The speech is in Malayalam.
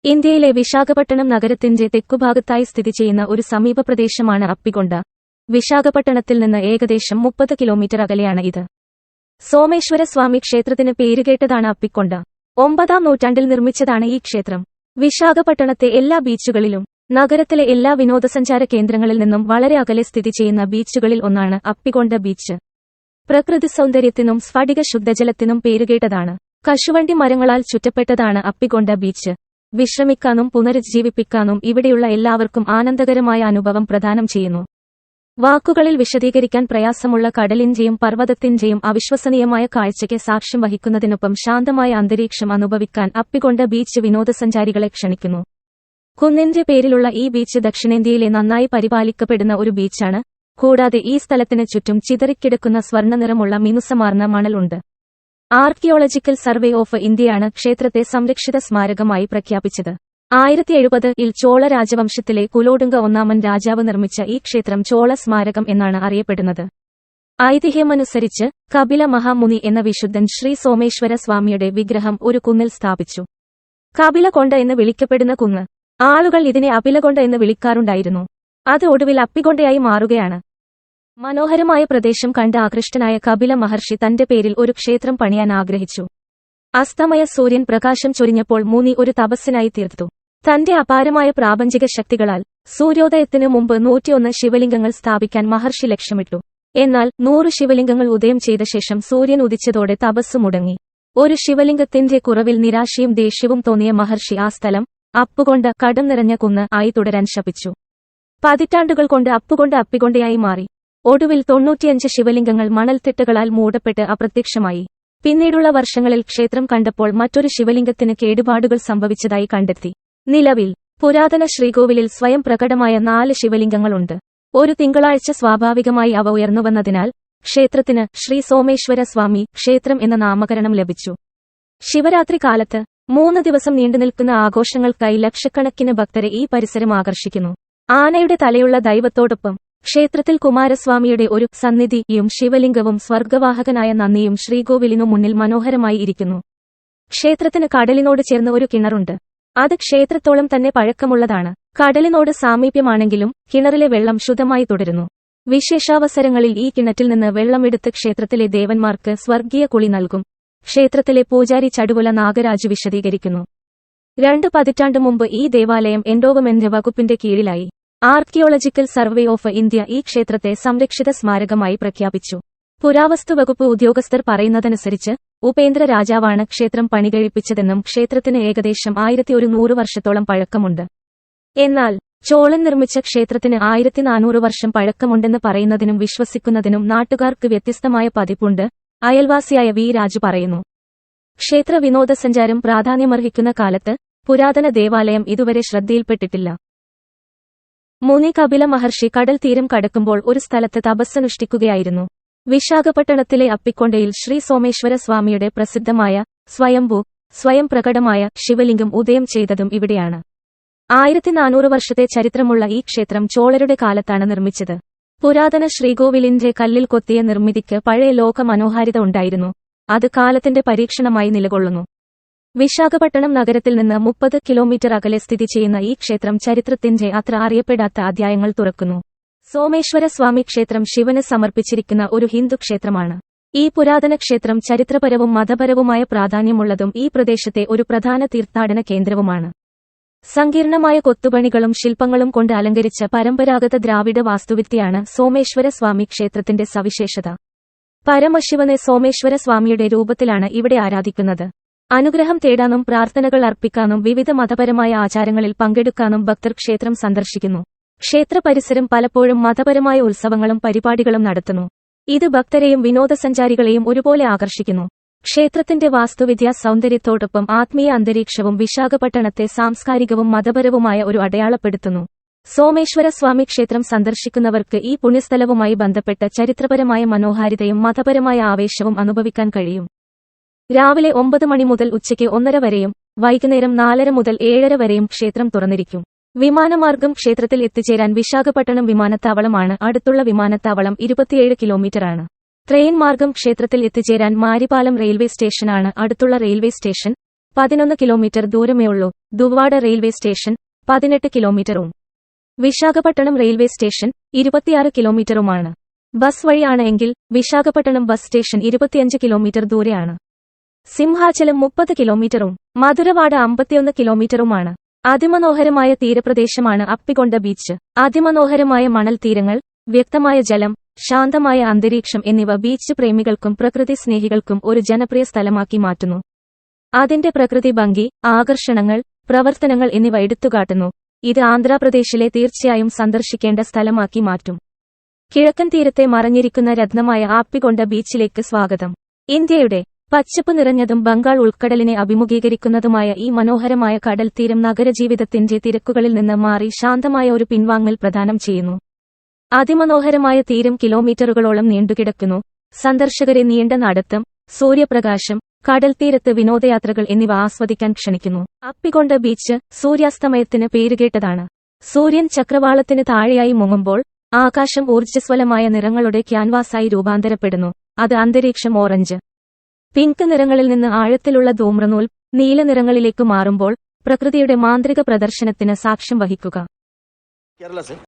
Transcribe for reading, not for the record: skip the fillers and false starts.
ഇന്ത്യയിലെ വിശാഖപട്ടണം നഗരത്തിന്റെ തെക്കുഭാഗത്തായി സ്ഥിതി ചെയ്യുന്ന ഒരു സമീപ പ്രദേശമാണ് അപ്പികൊണ്ട. വിശാഖപട്ടണത്തിൽ നിന്ന് ഏകദേശം 30 കിലോമീറ്റർ അകലെയാണ് ഇത്. സോമേശ്വര സ്വാമി ക്ഷേത്രത്തിന് പേരുകേട്ടതാണ് അപ്പിക്കൊണ്ട. 9-ാം നൂറ്റാണ്ടിൽ നിർമ്മിച്ചതാണ് ഈ ക്ഷേത്രം. വിശാഖപട്ടണത്തെ എല്ലാ ബീച്ചുകളിലും നഗരത്തിലെ എല്ലാ വിനോദസഞ്ചാര കേന്ദ്രങ്ങളിൽ നിന്നും വളരെ അകലെ സ്ഥിതി ചെയ്യുന്ന ബീച്ചുകളിൽ ഒന്നാണ് അപ്പികൊണ്ട ബീച്ച്. പ്രകൃതി സൗന്ദര്യത്തിനും സ്ഫടിക ശുദ്ധജലത്തിനും പേരുകേട്ടതാണ്. കശുവണ്ടി മരങ്ങളാൽ ചുറ്റപ്പെട്ടതാണ് അപ്പികൊണ്ട ബീച്ച്. വിശ്രമിക്കാനും പുനരുജ്ജീവിപ്പിക്കാനും ഇവിടെയുള്ള എല്ലാവർക്കും ആനന്ദകരമായ അനുഭവം പ്രദാനം ചെയ്യുന്നു. വാക്കുകളിൽ വിശദീകരിക്കാൻ പ്രയാസമുള്ള കടലിന്റെയും പർവ്വതത്തിന്റെയും അവിശ്വസനീയമായ കാഴ്ചയ്ക്ക് സാക്ഷ്യം വഹിക്കുന്നതിനൊപ്പം ശാന്തമായ അന്തരീക്ഷം അനുഭവിക്കാൻ അപ്പികൊണ്ട ബീച്ച് വിനോദസഞ്ചാരികളെ ക്ഷണിക്കുന്നു. കുന്നിന്റെ പേരിലുള്ള ഈ ബീച്ച് ദക്ഷിണേന്ത്യയിലെ നന്നായി പരിപാലിക്കപ്പെടുന്ന ഒരു ബീച്ചാണ്. കൂടാതെ ഈ സ്ഥലത്തിന് ചുറ്റും ചിതറിക്കിടക്കുന്ന സ്വർണ്ണനിറമുള്ള മിനുസമാർന്ന മണലുണ്ട്. ആർക്കിയോളജിക്കൽ സർവേ ഓഫ് ഇന്ത്യയാണ് ക്ഷേത്രത്തെ സംരക്ഷിത സ്മാരകമായി പ്രഖ്യാപിച്ചത്. 1070-ൽ ചോള രാജവംശത്തിലെ കുലോടുംഗ ഒന്നാമൻ രാജാവ് നിർമ്മിച്ച ഈ ക്ഷേത്രം ചോള സ്മാരകം എന്നാണ് അറിയപ്പെടുന്നത്. ഐതിഹ്യമനുസരിച്ച് കപില മഹാമുനി എന്ന വിശുദ്ധൻ ശ്രീ സോമേശ്വര സ്വാമിയുടെ വിഗ്രഹം ഒരു കുന്നിൽ സ്ഥാപിച്ചു. കപിലകൊണ്ട എന്ന് വിളിക്കപ്പെടുന്ന കുന്ന് ആളുകൾ ഇതിനെ അപിലകൊണ്ട എന്ന് വിളിക്കാറുണ്ടായിരുന്നു. അത് ഒടുവിൽ അപ്പികൊണ്ടയായി മാറുകയാണ്. മനോഹരമായ പ്രദേശം കണ്ട് ആകൃഷ്ടനായ കപില മഹർഷി തന്റെ പേരിൽ ഒരു ക്ഷേത്രം പണിയാൻ ആഗ്രഹിച്ചു. അസ്തമയ സൂര്യൻ പ്രകാശം ചൊരിഞ്ഞപ്പോൾ മുനി ഒരു തപസ്സിനായി തീർത്തു. തന്റെ അപാരമായ പ്രാപഞ്ചിക ശക്തികളാൽ സൂര്യോദയത്തിനു മുമ്പ് 101 ശിവലിംഗങ്ങൾ സ്ഥാപിക്കാൻ മഹർഷി ലക്ഷ്യമിട്ടു. എന്നാൽ 100 ശിവലിംഗങ്ങൾ ഉദയം ചെയ്ത ശേഷം സൂര്യൻ ഉദിച്ചതോടെ തപസ് മുടങ്ങി. ഒരു ശിവലിംഗത്തിന്റെ കുറവിൽ നിരാശയും ദേഷ്യവും തോന്നിയ മഹർഷി ആ സ്ഥലം അപ്പുകൊണ്ട കടം നിറഞ്ഞ കുന്ന് ആയി തുടരാൻ ശപിച്ചു. പതിറ്റാണ്ടുകൾ കൊണ്ട് അപ്പുകൊണ്ട അപ്പികൊണ്ടയായി മാറി. ഒടുവിൽ 95 ശിവലിംഗങ്ങൾ മണൽത്തിട്ടകളാൽ മൂടപ്പെട്ട് അപ്രത്യക്ഷമായി. പിന്നീടുള്ള വർഷങ്ങളിൽ ക്ഷേത്രം കണ്ടപ്പോൾ മറ്റൊരു ശിവലിംഗത്തിന് കേടുപാടുകൾ സംഭവിച്ചതായി കണ്ടെത്തി. നിലവിൽ പുരാതന ശ്രീകോവിലിൽ സ്വയം പ്രകടമായ 4 ശിവലിംഗങ്ങളുണ്ട്. ഒരു തിങ്കളാഴ്ച സ്വാഭാവികമായി അവ ഉയർന്നുവന്നതിനാൽ ക്ഷേത്രത്തിന് ശ്രീ സോമേശ്വര സ്വാമി ക്ഷേത്രം എന്ന നാമകരണം ലഭിച്ചു. ശിവരാത്രി കാലത്ത് 3 ദിവസം നീണ്ടുനിൽക്കുന്ന ആഘോഷങ്ങൾക്കായി ലക്ഷക്കണക്കിന് ഭക്തരെ ഈ പരിസരം ആകർഷിക്കുന്നു. ആനയുടെ തലയുള്ള ദൈവത്തോടൊപ്പം ക്ഷേത്രത്തിൽ കുമാരസ്വാമിയുടെ ഒരു സന്നിധിയും ശിവലിംഗവും സ്വർഗവാഹകനായ നന്ദിയും ശ്രീകോവിലിനു മുന്നിൽ മനോഹരമായി ഇരിക്കുന്നു. ക്ഷേത്രത്തിന് കടലിനോട് ചേർന്ന് ഒരു കിണറുണ്ട്. അത് ക്ഷേത്രത്തോളം തന്നെ പഴക്കമുള്ളതാണ്. കടലിനോട് സാമീപ്യമാണെങ്കിലും കിണറിലെ വെള്ളം ശുദ്ധമായി തുടരുന്നു. വിശേഷാവസരങ്ങളിൽ ഈ കിണറ്റിൽ നിന്ന് വെള്ളമെടുത്ത് ക്ഷേത്രത്തിലെ ദേവന്മാർക്ക് സ്വർഗീയ കുളി നൽകും. ക്ഷേത്രത്തിലെ പൂജാരി ചടുവുല നാഗരാജു വിശദീകരിക്കുന്നു. 2 പതിറ്റാണ്ട് മുമ്പ് ഈ ദേവാലയം എൻഡോവ്മെന്റ് വകുപ്പിന്റെ കീഴിലായി. ആർക്കിയോളജിക്കൽ സർവേ ഓഫ് ഇന്ത്യ ഈ ക്ഷേത്രത്തെ സംരക്ഷിത സ്മാരകമായി പ്രഖ്യാപിച്ചു. പുരാവസ്തു വകുപ്പ് ഉദ്യോഗസ്ഥർ പറയുന്നതനുസരിച്ച് ഉപേന്ദ്ര രാജാവാണ് ക്ഷേത്രം പണികഴിപ്പിച്ചതെന്നും ക്ഷേത്രത്തിന് ഏകദേശം 1100 വർഷത്തോളം പഴക്കമുണ്ട്. എന്നാൽ ചോളൻ നിർമ്മിച്ച ക്ഷേത്രത്തിന് 1400 വർഷം പഴക്കമുണ്ടെന്ന് പറയുന്നതിനും വിശ്വസിക്കുന്നതിനും നാട്ടുകാർക്ക് വ്യത്യസ്തമായ പതിപ്പുണ്ട്. അയൽവാസിയായ വി രാജു പറയുന്നു. ക്ഷേത്ര വിനോദസഞ്ചാരം പ്രാധാന്യമർഹിക്കുന്ന കാലത്ത് പുരാതന ദേവാലയം ഇതുവരെ ശ്രദ്ധയിൽപ്പെട്ടിട്ടില്ല. മുനി കപില മഹർഷി കടൽ തീരം കടക്കുമ്പോൾ ഒരു സ്ഥലത്ത് തപസ്സനുഷ്ഠിക്കുകയായിരുന്നു. വിശാഖപട്ടണത്തിലെ അപ്പിക്കൊണ്ടയിൽ ശ്രീ സോമേശ്വര സ്വാമിയുടെ പ്രസിദ്ധമായ സ്വയം പ്രകടമായ ശിവലിംഗം ഉദയം ചെയ്തതും ഇവിടെയാണ്. 1400 വർഷത്തെ ചരിത്രമുള്ള ഈ ക്ഷേത്രം ചോളരുടെ കാലത്താണ് നിർമ്മിച്ചത്. പുരാതന ശ്രീകോവിലിന്റെ കല്ലിൽ കൊത്തിയ നിർമ്മിതിക്ക് പഴയ ലോക മനോഹാരിത ഉണ്ടായിരുന്നു. അത് കാലത്തിന്റെ പരീക്ഷണമായി നിലകൊള്ളുന്നു. വിശാഖപട്ടണം നഗരത്തിൽ നിന്ന് 30 കിലോമീറ്റർ അകലെ സ്ഥിതി ചെയ്യുന്ന ഈ ക്ഷേത്രം ചരിത്രത്തിന്റെ അത്ര അറിയപ്പെടാത്ത അധ്യായങ്ങൾ തുറക്കുന്നു. സോമേശ്വര സ്വാമി ക്ഷേത്രം ശിവന് സമർപ്പിച്ചിരിക്കുന്ന ഒരു ഹിന്ദു ക്ഷേത്രമാണ്. ഈ പുരാതന ക്ഷേത്രം ചരിത്രപരവും മതപരവുമായ പ്രാധാന്യമുള്ളതും ഈ പ്രദേശത്തെ ഒരു പ്രധാന തീർത്ഥാടന കേന്ദ്രവുമാണ്. സങ്കീർണമായ കൊത്തുപണികളും ശില്പങ്ങളും കൊണ്ട് അലങ്കരിച്ച പരമ്പരാഗത ദ്രാവിഡ വാസ്തുവിദ്യയാണ് സോമേശ്വര സ്വാമി ക്ഷേത്രത്തിന്റെ സവിശേഷത. പരമശിവനെ സോമേശ്വര സ്വാമിയുടെ രൂപത്തിലാണ് ഇവിടെ ആരാധിക്കുന്നത്. അനുഗ്രഹം തേടാനും പ്രാർത്ഥനകൾ അർപ്പിക്കാനും വിവിധ മതപരമായ ആചാരങ്ങളിൽ പങ്കെടുക്കാനും ഭക്തർ ക്ഷേത്രം സന്ദർശിക്കുന്നു. ക്ഷേത്ര പരിസരം പലപ്പോഴും മതപരമായ ഉത്സവങ്ങളും പരിപാടികളും നടത്തുന്നു. ഇത് ഭക്തരെയും വിനോദസഞ്ചാരികളെയും ഒരുപോലെ ആകർഷിക്കുന്നു. ക്ഷേത്രത്തിന്റെ വാസ്തുവിദ്യാ സൗന്ദര്യത്തോടൊപ്പം ആത്മീയ അന്തരീക്ഷവും വിശാഖപട്ടണത്തെ സാംസ്കാരികവും മതപരവുമായ ഒരു അടയാളപ്പെടുത്തുന്നു. സോമേശ്വര സ്വാമി ക്ഷേത്രം സന്ദർശിക്കുന്നവർക്ക് ഈ പുണ്യസ്ഥലവുമായി ബന്ധപ്പെട്ട ചരിത്രപരമായ മനോഹാരിതയും മതപരമായ ആവേശവും അനുഭവിക്കാൻ കഴിയും. രാവിലെ 9 മണി മുതൽ ഉച്ചയ്ക്ക് 1:30 വരെയും വൈകുന്നേരം 4:30 മുതൽ 7:30 വരെയും ക്ഷേത്രം തുറന്നിരിക്കും. വിമാനമാർഗം ക്ഷേത്രത്തിൽ എത്തിച്ചേരാൻ വിശാഖപട്ടണം വിമാനത്താവളമാണ് അടുത്തുള്ള വിമാനത്താവളം. 27 കിലോമീറ്ററാണ്. ട്രെയിൻ മാർഗം ക്ഷേത്രത്തിൽ എത്തിച്ചേരാൻ മാരിപ്പാലം റെയിൽവേ സ്റ്റേഷനാണ് അടുത്തുള്ള റെയിൽവേ സ്റ്റേഷൻ. 11 കിലോമീറ്റർ ദൂരമേയുള്ളൂ. ദുവ്വാഡ റെയിൽവേ സ്റ്റേഷൻ 18 കിലോമീറ്ററും. വിശാഖപട്ടണം റെയിൽവേ സ്റ്റേഷൻ 26 കിലോമീറ്ററുമാണ്. ബസ് വഴിയാണ് എങ്കിൽ വിശാഖപട്ടണം ബസ് സ്റ്റേഷൻ 25 കിലോമീറ്റർ ദൂരെയാണ്. സിംഹാചലം 30 കിലോമീറ്ററും മധുരവാഡ 51 കിലോമീറ്ററുമാണ്. അതിമനോഹരമായ തീരപ്രദേശമാണ് അപ്പികൊണ്ട ബീച്ച്. അതിമനോഹരമായ മണൽ തീരങ്ങൾ, വ്യക്തമായ ജലം, ശാന്തമായ അന്തരീക്ഷം എന്നിവ ബീച്ച് പ്രേമികൾക്കും പ്രകൃതി സ്നേഹികൾക്കും ഒരു ജനപ്രിയ സ്ഥലമാക്കി മാറ്റുന്നു. അതിന്റെ പ്രകൃതി ഭംഗി, ആകർഷണങ്ങൾ, പ്രവർത്തനങ്ങൾ എന്നിവ എടുത്തുകാട്ടുന്നു. ഇത് ആന്ധ്രാപ്രദേശിലെ തീർച്ചയായും സന്ദർശിക്കേണ്ട സ്ഥലമാക്കി മാറ്റും. കിഴക്കൻ തീരത്തെ മറഞ്ഞിരിക്കുന്ന രത്നമായ ആപ്പികൊണ്ട ബീച്ചിലേക്ക് സ്വാഗതം. ഇന്ത്യയുടെ പച്ചപ്പ് നിറഞ്ഞതും ബംഗാൾ ഉൾക്കടലിനെ അഭിമുഖീകരിക്കുന്നതുമായ ഈ മനോഹരമായ കടൽ തീരം നഗരജീവിതത്തിന്റെ തിരക്കുകളിൽ നിന്ന് മാറി ശാന്തമായ ഒരു പിൻവാങ്ങൽ പ്രദാനം ചെയ്യുന്നു. അതിമനോഹരമായ തീരം കിലോമീറ്ററുകളോളം നീണ്ടുകിടക്കുന്നു. സന്ദർശകരെ നീണ്ട നടത്തം, സൂര്യപ്രകാശം, കടൽത്തീരത്ത് വിനോദയാത്രകൾ എന്നിവ ആസ്വദിക്കാൻ ക്ഷണിക്കുന്നു. അപ്പികൊണ്ട ബീച്ച് സൂര്യാസ്തമയത്തിന് പേരുകേട്ടതാണ്. സൂര്യൻ ചക്രവാളത്തിന് താഴെയായി മുങ്ങുമ്പോൾ ആകാശം ഊർജ്ജസ്വലമായ നിറങ്ങളുടെ ക്യാൻവാസായി രൂപാന്തരപ്പെടുന്നു. അത് അന്തരീക്ഷം ഓറഞ്ച്, പിങ്ക് നിറങ്ങളിൽ നിന്ന് ആഴത്തിലുള്ള ധൂമ്രനൂൽ നീല നിറങ്ങളിലേക്ക് മാറുമ്പോൾ പ്രകൃതിയുടെ മാന്ത്രിക പ്രദർശനത്തിന് സാക്ഷ്യം വഹിക്കുക.